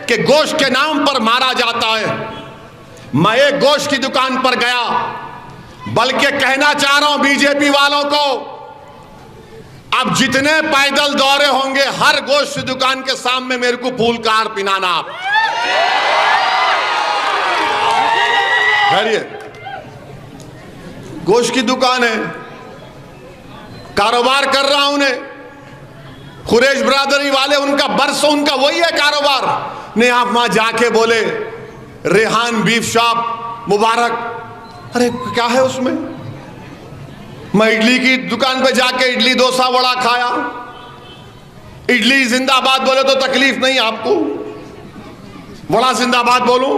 कि गोश्त के नाम पर मारा जाता है। मैं एक गोश्त की दुकान पर गया, बल्कि कहना चाह रहा हूं बीजेपी वालों को, अब जितने पैदल दौरे होंगे हर गोश्त की दुकान के सामने मेरे को फूल का हार पिनाना। आप गोश्त की दुकान है, कारोबार कर रहा हूं। कुरैश ब्रादरी वाले, उनका बरसों उनका वही है कारोबार। नहीं, आप वहां जाके बोले रेहान बीफ शॉप मुबारक, अरे क्या है उसमें? मैं इडली की दुकान पे जाके इडली डोसा वड़ा खाया। इडली जिंदाबाद बोले तो तकलीफ नहीं आपको, वड़ा जिंदाबाद बोलूं,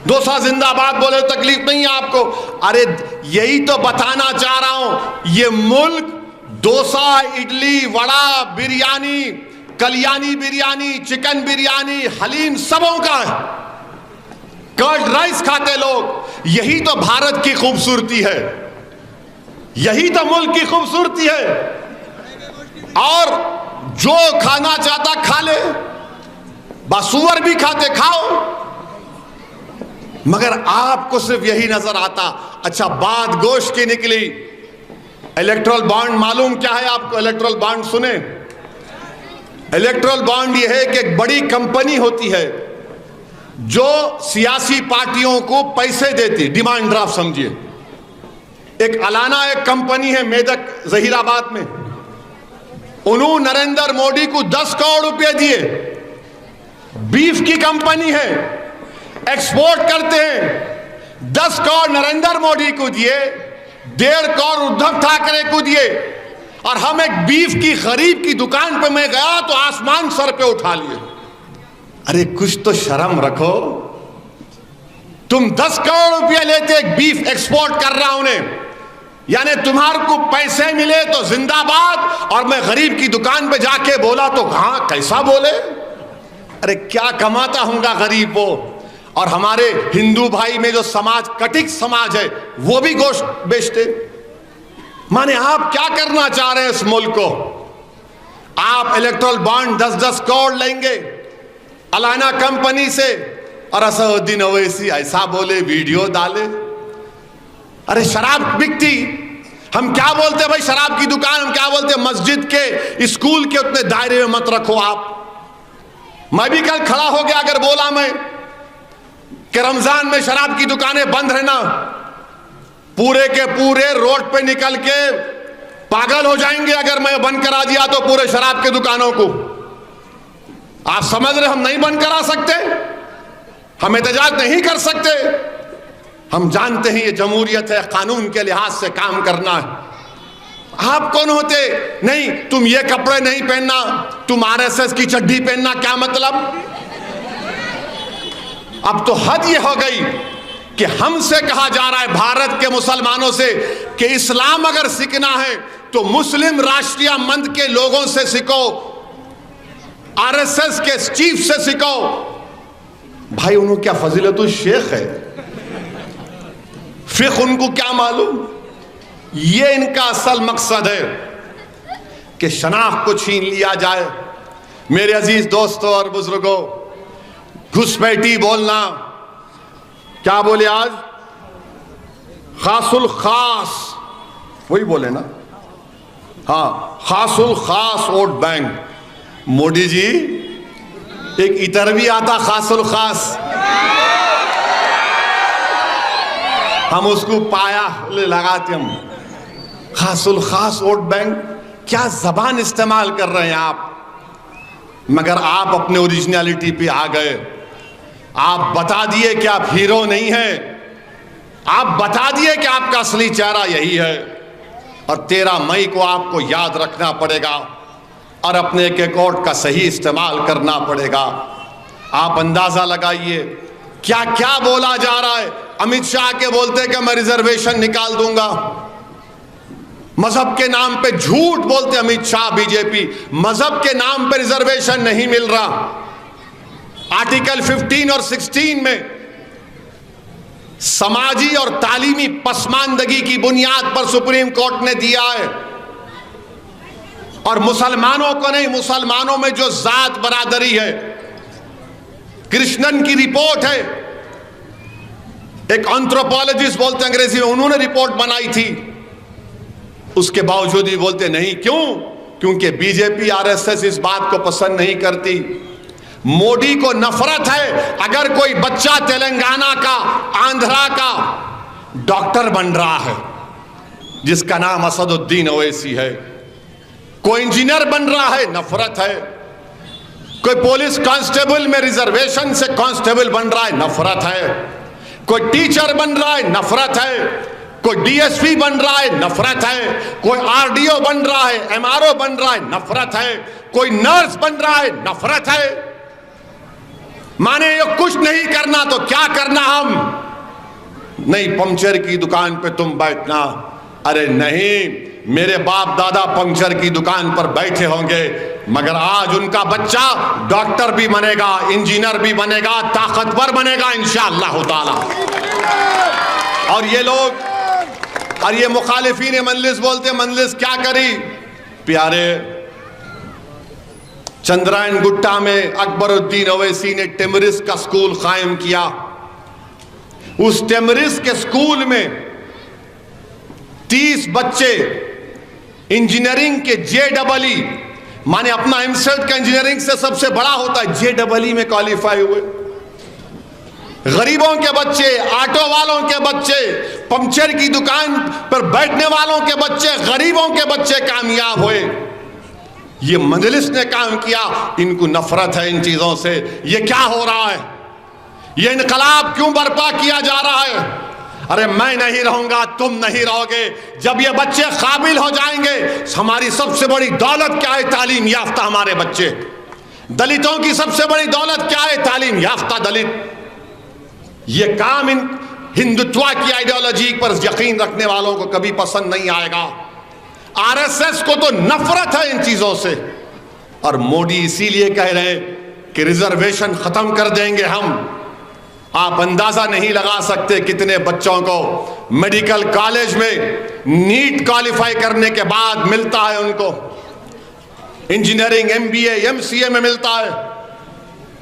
डोसा जिंदाबाद बोले तो तकलीफ नहीं है आपको। अरे यही तो बताना चाह रहा हूं, ये मुल्क डोसा, इडली, वड़ा, बिरयानी, कल्याणी बिरयानी, चिकन बिरयानी, हलीम सबों का है। कर्ड राइस खाते लोग। यही तो भारत की खूबसूरती है, यही तो मुल्क की खूबसूरती है। और जो खाना चाहता खा ले, बासुअर भी खाते खाओ, मगर आपको सिर्फ यही नजर आता। अच्छा, बात गोश्त की निकली। इलेक्ट्रल बॉन्ड मालूम क्या है आपको? इलेक्ट्रल बॉन्ड सुने? इलेक्ट्रल बॉन्ड यह है कि एक बड़ी कंपनी होती है जो सियासी पार्टियों को पैसे देती, डिमांड ड्राफ्ट समझिए। एक अलाना एक कंपनी है मेदक जहीराबाद में, उन्होंने नरेंद्र मोदी को 10 करोड़ रुपए दिए। बीफ की कंपनी है, एक्सपोर्ट करते हैं, 10 करोड़ नरेंद्र मोदी को दिए, 1.5 करोड़ उद्धव ठाकरे को दिए। और हम एक बीफ की गरीब की दुकान पे मैं गया तो आसमान सर पे उठा लिए। अरे कुछ तो शर्म रखो, तुम 10 करोड़ रुपया लेते, एक बीफ एक्सपोर्ट कर रहा हूं ने, यानी तुम्हारे को पैसे मिले तो जिंदाबाद, और मैं गरीब की दुकान पे जाके बोला तो हाँ कैसा बोले? अरे क्या कमाता हूंगा गरीब वो। और हमारे हिंदू भाई में जो समाज कटिक समाज है वो भी गोश्त बेचते। माने आप क्या करना चाह रहे हैं इस मुल्क को? आप इलेक्ट्रल बॉन्ड 10-10 करोड़ लेंगे अलाना कंपनी से, और असदुद्दीन ओवैसी ऐसा बोले, वीडियो डाले। अरे शराब बिकती, हम क्या बोलते भाई? शराब की दुकान हम क्या बोलते? मस्जिद के, स्कूल के उतने दायरे में मत रखो आप। मैं भी कल खड़ा हो गया अगर बोला मैं कि रमजान में शराब की दुकानें बंद रहना, पूरे के पूरे रोड पे निकल के पागल हो जाएंगे अगर मैं बंद करा दिया तो पूरे शराब के दुकानों को। आप समझ रहे हम नहीं बंद करा सकते, हम एहतजाज नहीं कर सकते। हम जानते हैं ये जमहूरियत है, कानून के लिहाज से काम करना है। आप कौन होते? नहीं, तुम ये कपड़े नहीं पहनना, तुम आरएसएस की चड्डी पहनना, क्या मतलब? अब तो हद ये हो गई कि हमसे कहा जा रहा है, भारत के मुसलमानों से, कि इस्लाम अगर सीखना है तो मुस्लिम राष्ट्रीय मंच के लोगों से सीखो, आरएसएस के चीफ से सीखो। भाई उन्होंने क्या फजीलतुल शेख है, फिक़्ह उनको क्या मालूम? ये इनका असल मकसद है कि शनाख्त को छीन लिया जाए। मेरे अजीज दोस्तों और बुजुर्गों, घुसपैठी बोलना, क्या बोले आज? खासुल खास, वही बोले ना? हाँ, खासुल खास वोट बैंक। मोदी जी, एक इतर भी आता खासुल खास, हम उसको पाया लगाते हम खासुल खास वोट बैंक। क्या जबान इस्तेमाल कर रहे हैं आप? मगर आप अपने ओरिजिनलिटी पे आ गए। आप बता दिए कि आप हीरो नहीं हैं, आप बता दिए कि आपका असली चेहरा यही है। और 13 मई को आपको याद रखना पड़ेगा और अपने एक वोट का सही इस्तेमाल करना पड़ेगा। आप अंदाजा लगाइए क्या क्या बोला जा रहा है। अमित शाह के बोलते कि मैं रिजर्वेशन निकाल दूंगा, मजहब के नाम पे झूठ बोलते अमित शाह बीजेपी, मजहब के नाम पे रिजर्वेशन नहीं मिल रहा। आर्टिकल 15 और 16 में समाजी और तालीमी पसमानदगी की बुनियाद पर सुप्रीम कोर्ट ने दिया है, और मुसलमानों को नहीं, मुसलमानों में जो जात बरादरी है कृष्णन की रिपोर्ट है, एक एंथ्रोपोलॉजिस्ट बोलते हैं अंग्रेजी में, उन्होंने रिपोर्ट बनाई थी। उसके बावजूद भी बोलते नहीं। क्यों? क्योंकि बीजेपी आरएसएस इस बात को पसंद नहीं करती। मोदी को नफरत है अगर कोई बच्चा तेलंगाना का, आंध्रा का डॉक्टर बन रहा है जिसका नाम असदुद्दीन ओवैसी है, कोई इंजीनियर बन रहा है, नफरत है। कोई पुलिस कांस्टेबल में रिजर्वेशन से कांस्टेबल बन रहा है, नफरत है। कोई टीचर बन रहा है, नफरत है। कोई डीएसपी बन रहा है, नफरत है। कोई आरडीओ बन रहा है, एमआरओ बन रहा है, नफरत है। कोई नर्स बन रहा है, नफरत है। माने ये कुछ नहीं करना तो क्या करना? हम नहीं, पंक्चर की दुकान पे तुम बैठना। अरे नहीं, मेरे बाप दादा पंक्चर की दुकान पर बैठे होंगे, मगर आज उनका बच्चा डॉक्टर भी बनेगा, इंजीनियर भी बनेगा, ताकतवर बनेगा इंशाअल्लाह ताला। और ये लोग, और ये मुखालिफीन मजलिस बोलते, मजलिस क्या करी? प्यारे, चंद्रायन गुट्टा में अकबरुद्दीन ओवैसी ने टेमरिस का स्कूल कायम किया। उस टेमरिस के स्कूल में 30 बच्चे इंजीनियरिंग के JEE, माने अपना एमसेट का इंजीनियरिंग से सबसे बड़ा होता है, JEE में क्वालिफाई हुए। गरीबों के बच्चे, ऑटो वालों के बच्चे, पंक्चर की दुकान पर बैठने वालों के बच्चे, गरीबों के बच्चे कामयाब हुए। ये मजलिस ने काम किया। इनको नफरत है इन चीजों से। ये क्या हो रहा है? ये इनकलाब क्यों बर्पा किया जा रहा है? अरे मैं नहीं रहूंगा, तुम नहीं रहोगे। जब ये बच्चे काबिल हो जाएंगे, हमारी सबसे बड़ी दौलत क्या है? तालीम याफ्ता हमारे बच्चे। दलितों की सबसे बड़ी दौलत क्या है? तालीम याफ्ता दलित। ये काम इन हिंदुत्व की आइडियोलॉजी पर यकीन रखने वालों को कभी पसंद नहीं आएगा। आरएसएस को तो नफरत है इन चीजों से। और मोदी इसीलिए कह रहे हैं कि रिजर्वेशन खत्म कर देंगे हम। आप अंदाजा नहीं लगा सकते कितने बच्चों को मेडिकल कॉलेज में नीट क्वालिफाई करने के बाद मिलता है, उनको इंजीनियरिंग MBA MCA में मिलता है।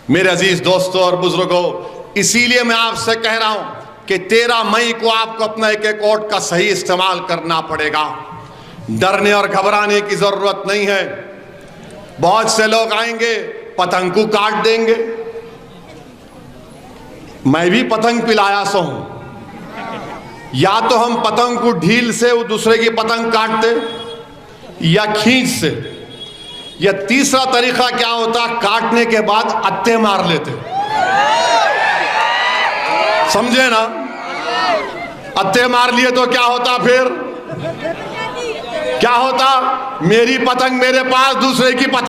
मेरे अजीज दोस्तों और बुजुर्गों, इसीलिए मैं आपसे कह रहा हूं कि 13 मई को आपको अपना एक वोट का सही इस्तेमाल करना पड़ेगा। डरने और घबराने की जरूरत नहीं है। बहुत से लोग आएंगे, पतंग को काट देंगे। मैं भी पतंग पिलाया सो हूं। या तो हम पतंग को ढील से वो दूसरे की पतंग काटते, या खींच से, या तीसरा तरीका क्या होता, काटने के बाद अत्ते मार लेते। समझे ना? अत्ते मार लिए तो क्या होता? फिर क्या होता? मेरी पतंग मेरे पास, दूसरे की पतंग